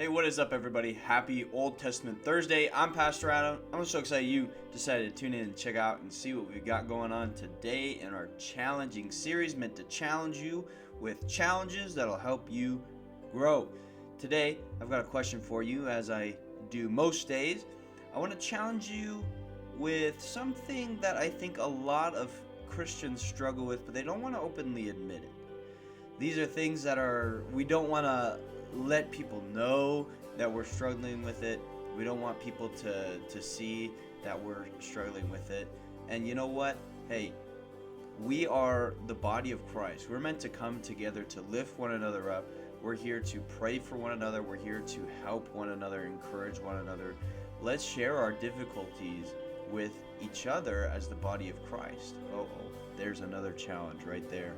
Hey, what is up, everybody? Happy Old Testament Thursday. I'm Pastor Adam. I'm so excited you decided to tune in and check out and see what we've got going on today in our challenging series meant to challenge you with challenges that'll help you grow. Today, I've got a question for you, as I do most days. I want to challenge you with something that I think a lot of Christians struggle with, but they don't want to openly admit it. These are things that we don't want to let people know that we're struggling with it. We don't want people to see that we're struggling with it. And you know what? Hey, we are the body of Christ. We're meant to come together to lift one another up. We're here to pray for one another. We're here to help one another, encourage one another. Let's share our difficulties with each other as the body of Christ. There's another challenge right there.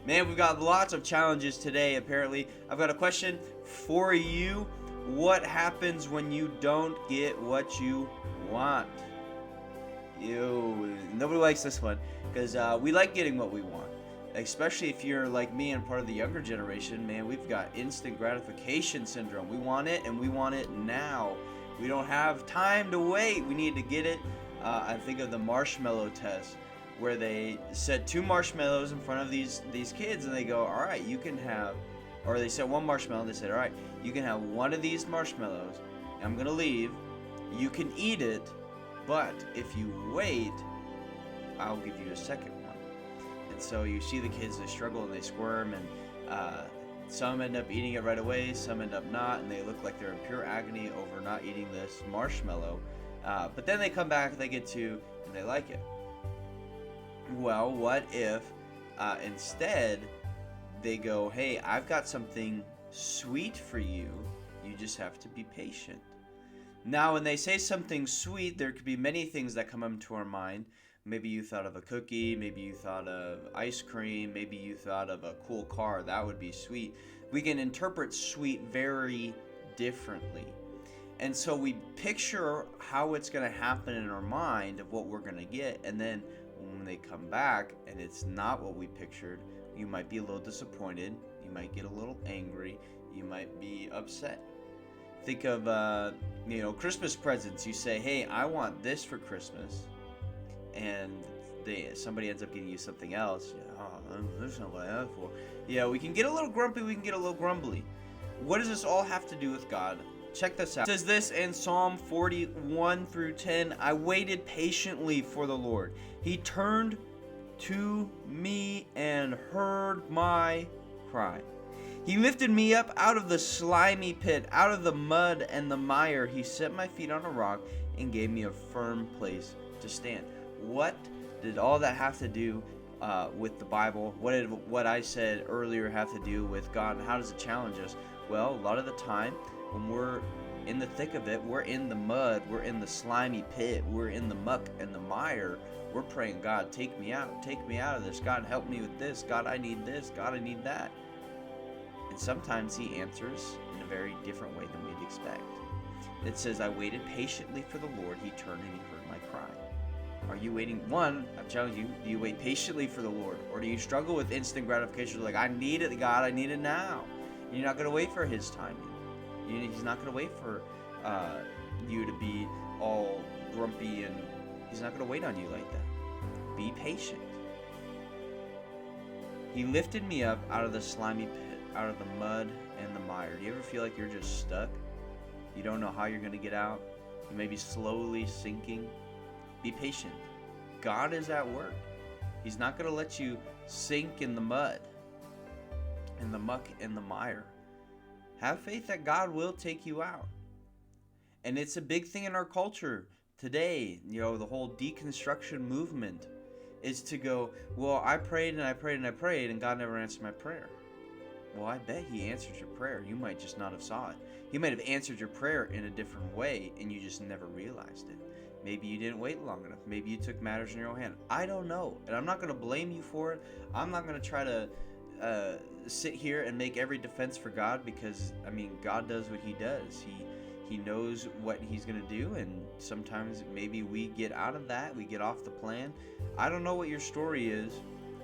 Man, we've got lots of challenges today, apparently. I've got a question for you. What happens when you don't get what you want? Nobody likes this one, because we like getting what we want. Especially if you're like me and part of the younger generation, man, we've got instant gratification syndrome. We want it, and we want it now. We don't have time to wait. We need to get it. I think of the marshmallow test, where they set 2 marshmallows in front of these kids, and they go, all right, you can have, or they set 1 marshmallow, and they said, all right, you can have 1 of these marshmallows, and I'm gonna leave, you can eat it, but if you wait, I'll give you a second one. And so you see the kids, they struggle and they squirm, and some end up eating it right away, some end up not, and they look like they're in pure agony over not eating this marshmallow, but then they come back, they get 2, and they like it. Well, what if instead they go, hey, I've got something sweet for you. You just have to be patient. Now, when they say something sweet, there could be many things that come into our mind. Maybe you thought of a cookie. Maybe you thought of ice cream. Maybe you thought of a cool car. That would be sweet. We can interpret sweet very differently. And so we picture how it's going to happen in our mind of what we're going to get, and then when they come back and it's not what we pictured, you might be a little disappointed, you might get a little angry, you might be upset. Think of Christmas presents. You say, hey, I want this for Christmas, and somebody ends up getting you something else. That's not what I asked for. Yeah, we can get a little grumpy, we can get a little grumbly. What does this all have to do with God? Check this out. It says this in Psalm 41 through 10. I waited patiently for the Lord. He turned to me and heard my cry. He lifted me up out of the slimy pit, out of the mud and the mire. He set my feet on a rock and gave me a firm place to stand. What did all that have to do with the Bible? What did what I said earlier have to do with God? And how does it challenge us? Well, a lot of the time, when we're in the thick of it, we're in the mud, we're in the slimy pit, we're in the muck and the mire, we're praying, God, take me out of this. God, help me with this. God, I need this. God, I need that. And sometimes he answers in a very different way than we'd expect. It says, I waited patiently for the Lord. He turned and he heard my cry. Are you waiting? One, I'm telling you, do you wait patiently for the Lord? Or do you struggle with instant gratification? You're like, I need it, God, I need it now. And you're not going to wait for his timing. He's not going to wait for you to be all grumpy, and he's not going to wait on you like that. Be patient. He lifted me up out of the slimy pit, out of the mud and the mire. Do you ever feel like you're just stuck? You don't know how you're going to get out? You may be slowly sinking. Be patient. God is at work. He's not going to let you sink in the mud, in the muck, and the mire. Have faith that God will take you out. And it's a big thing in our culture today. The whole deconstruction movement is to go, well, I prayed and I prayed and I prayed, and God never answered my prayer. Well, I bet he answered your prayer. You might just not have saw it. He might have answered your prayer in a different way, and you just never realized it. Maybe you didn't wait long enough. Maybe you took matters in your own hand. I don't know. And I'm not going to blame you for it. I'm not going to try to sit here and make every defense for God, because God does what he does. He knows what he's going to do, and sometimes maybe we get out of that, we get off the plan. I don't know what your story is,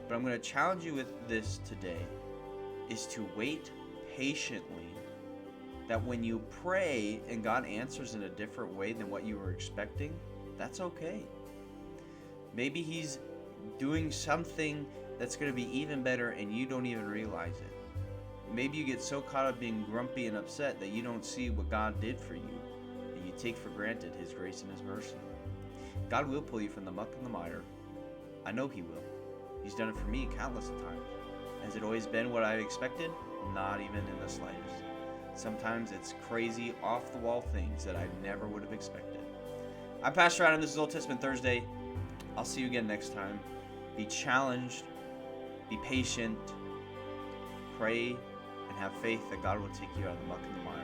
but I'm going to challenge you with this today, is to wait patiently that when you pray and God answers in a different way than what you were expecting, that's okay. Maybe He's doing something that's going to be even better and you don't even realize it. Maybe you get so caught up being grumpy and upset that you don't see what God did for you, and you take for granted His grace and His mercy. God will pull you from the muck and the mire. I know He will. He's done it for me countless of times. Has it always been what I expected? Not even in the slightest. Sometimes it's crazy, off-the-wall things that I never would have expected. I'm Pastor Adam. This is Old Testament Thursday. I'll see you again next time. Be challenged. Be patient. Pray and have faith that God will take you out of the muck and the mire.